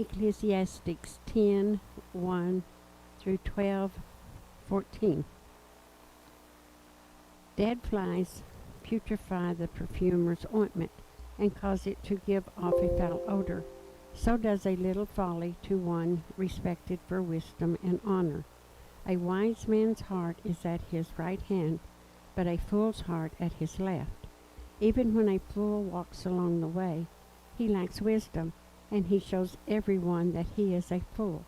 Ecclesiastes 10:1 through 12:14. Dead flies putrefy the perfumer's ointment and cause it to give off a foul odor. So does a little folly to one respected for wisdom and honor. A wise man's heart is at his right hand, but a fool's heart at his left. Even when a fool walks along the way, he lacks wisdom, and he shows everyone that he is a fool.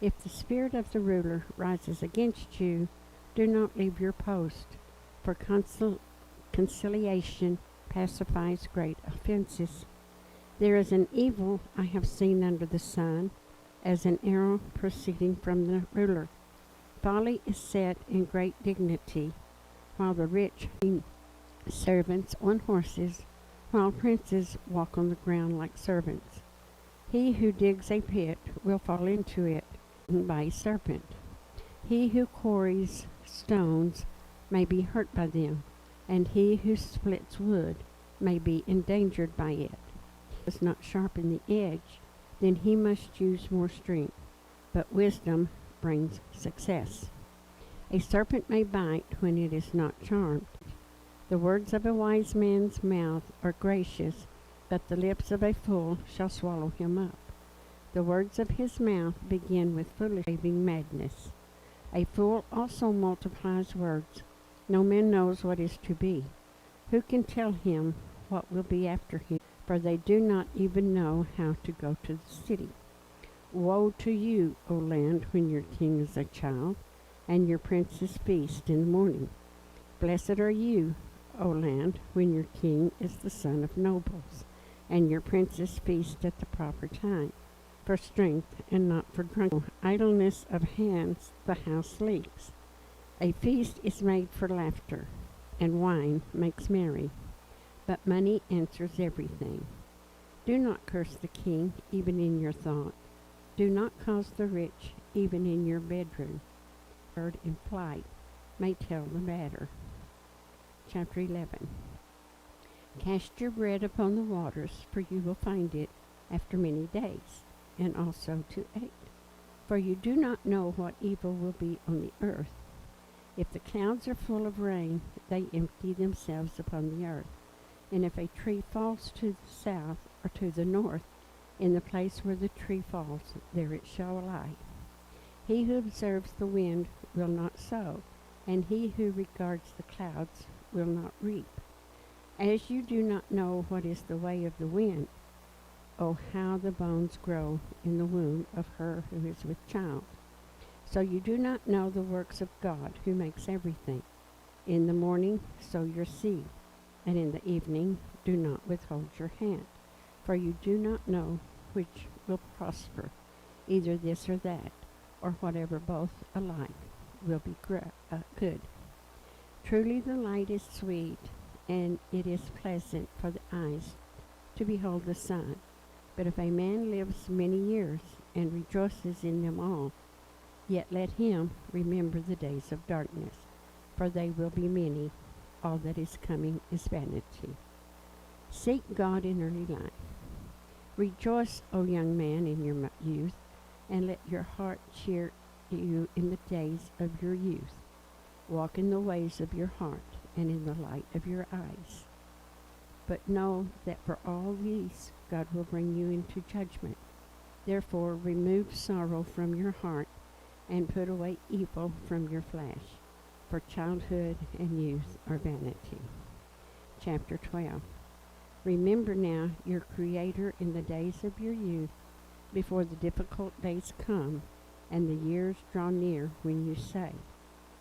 If the spirit of the ruler rises against you, do not leave your post, for conciliation pacifies great offenses. There is an evil I have seen under the sun, as an arrow proceeding from the ruler. Folly is set in great dignity, while the rich servants on horses, while princes walk on the ground like servants. He who digs a pit will fall into it by a serpent. He who quarries stones may be hurt by them, and he who splits wood may be endangered by it. Does not sharpen the edge, then he must use more strength, but wisdom brings success. A serpent may bite when it is not charmed. The words of a wise man's mouth are gracious, but the lips of a fool shall swallow him up. The words of his mouth begin with foolish madness. A fool also multiplies words. No man knows what is to be. Who can tell him what will be after him? For they do not even know how to go to the city. Woe to you, O land, when your king is a child, and your princes feast in the morning. Blessed are you, O land, when your king is the son of nobles, and your princes feast at the proper time, for strength and not for drunkenness. Idleness of hands the house leaks. A feast is made for laughter, and wine makes merry, but money answers everything. Do not curse the king, even in your thought. Do not cause the rich, even in your bedroom. Bird in flight may tell the matter. Chapter 11. Cast your bread upon the waters, for you will find it after many days, and also to eat. For you do not know what evil will be on the earth. If the clouds are full of rain, they empty themselves upon the earth. And if a tree falls to the south or to the north, in the place where the tree falls, there it shall lie. He who observes the wind will not sow, and he who regards the clouds will not reap. As you do not know what is the way of the wind, oh, how the bones grow in the womb of her who is with child. So you do not know the works of God, who makes everything. In the morning sow your seed, and in the evening do not withhold your hand, for you do not know which will prosper, either this or that, or whatever, both alike will be good. Truly the light is sweet, and it is pleasant for the eyes to behold the sun. But if a man lives many years and rejoices in them all, yet let him remember the days of darkness, for they will be many. All that is coming is vanity. Seek God in early life. Rejoice, O young man, in your youth, and let your heart cheer you in the days of your youth. Walk in the ways of your heart and in the light of your eyes. But know that for all these God will bring you into judgment. Therefore remove sorrow from your heart and put away evil from your flesh, for childhood and youth are vanity. Chapter 12. Remember now your Creator in the days of your youth, before the difficult days come, and the years draw near when you say,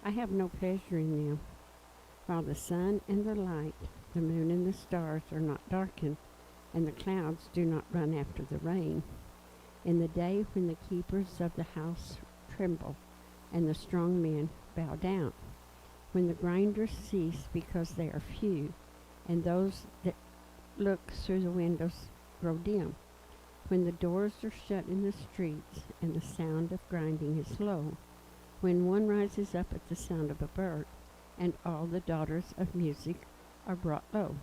I have no pleasure in them. While the sun and the light, the moon and the stars are not darkened, and the clouds do not run after the rain, in the day when the keepers of the house tremble, and the strong men bow down, when the grinders cease because they are few, and those that look through the windows grow dim, when the doors are shut in the streets, and the sound of grinding is low, when one rises up at the sound of a bird, and all the daughters of music are brought low.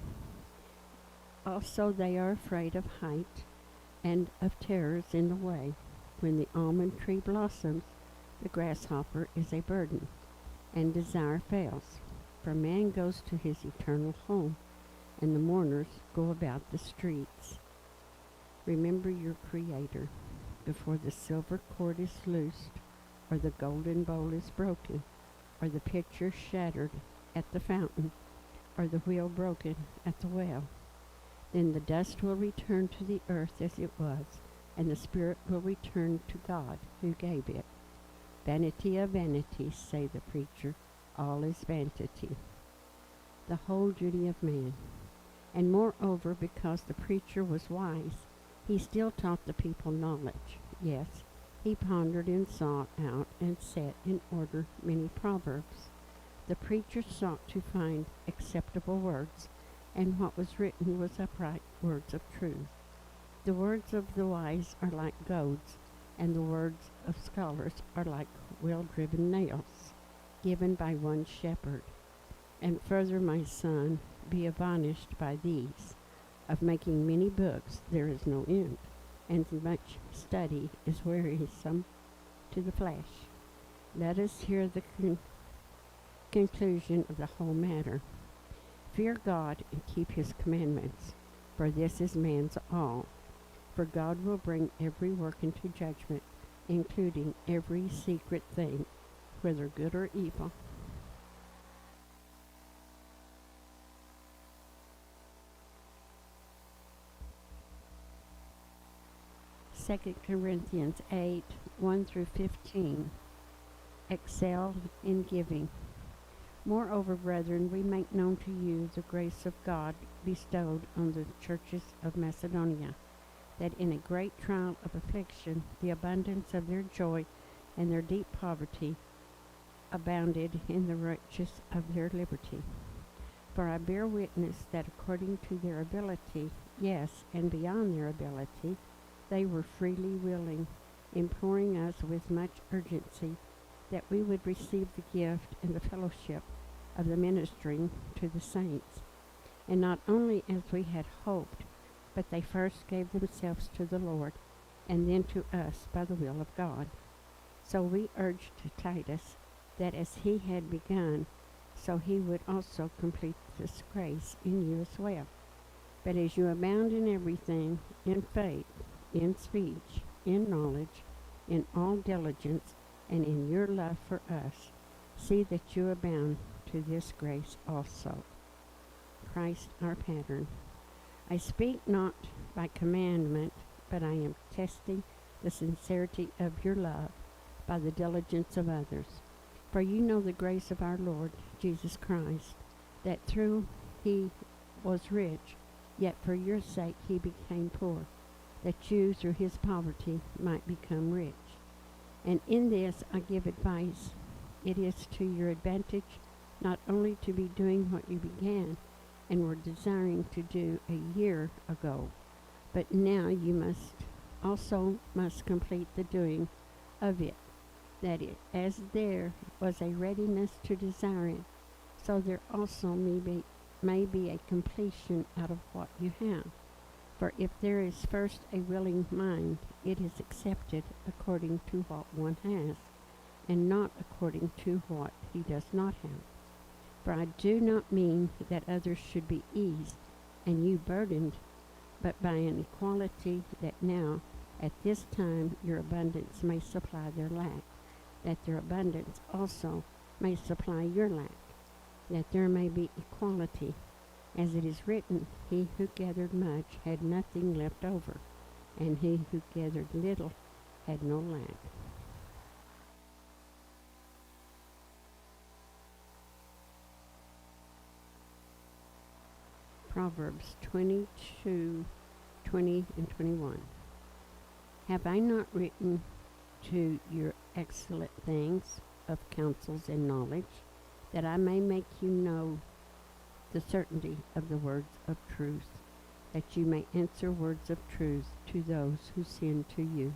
Also they are afraid of height, and of terrors in the way. When the almond tree blossoms, the grasshopper is a burden, and desire fails. For man goes to his eternal home, and the mourners go about the streets. Remember your Creator before the silver cord is loosed, or the golden bowl is broken, or the pitcher shattered at the fountain, or the wheel broken at the well. Then the dust will return to the earth as it was, and the spirit will return to God who gave it. Vanity of vanities, say the preacher, all is vanity. The whole duty of man. And moreover, because the preacher was wise, he still taught the people knowledge. Yes, he pondered and sought out and set in order many proverbs. The preacher sought to find acceptable words, and what was written was upright words of truth. The words of the wise are like goads, and the words of scholars are like well-driven nails, given by one shepherd. And further, my son, be admonished by these. Of making many books there is no end, and much study is wearisome to the flesh. Let us hear the conclusion of the whole matter. Fear God and keep his commandments, for this is man's all. For God will bring every work into judgment, including every secret thing, whether good or evil. 2 Corinthians 8, 1 through 15. Excel in giving. Moreover, brethren, we make known to you the grace of God bestowed on the churches of Macedonia, that in a great trial of affliction, the abundance of their joy and their deep poverty abounded in the riches of their liberty. For I bear witness that according to their ability, yes, and beyond their ability, they were freely willing, imploring us with much urgency that we would receive the gift and the fellowship of the ministering to the saints. And not only as we had hoped, but they first gave themselves to the Lord, and then to us by the will of God. So we urged Titus that as he had begun, so he would also complete this grace in you as well. But as you abound in everything, in faith, in speech, in knowledge, in all diligence, and in your love for us, see that you abound to this grace also. Christ our pattern. I speak not by commandment, but I am testing the sincerity of your love by the diligence of others. For you know the grace of our Lord Jesus Christ, that through he was rich, yet for your sake he became poor, that you through his poverty might become rich. And in this I give advice. It is to your advantage not only to be doing what you began and were desiring to do a year ago, but now you must complete the doing of it, that it, as there was a readiness to desire it, so there also may be a completion out of what you have. For if there is first a willing mind, it is accepted according to what one has, and not according to what he does not have. For I do not mean that others should be eased, and you burdened, but by an equality that now, at this time, your abundance may supply their lack, that their abundance also may supply your lack, that there may be equality. As it is written, he who gathered much had nothing left over, and he who gathered little had no lack. Proverbs 22, 20 and 21. Have I not written to your excellent things of counsels and knowledge, that I may make you know the certainty of the words of truth, that you may answer words of truth to those who send to you?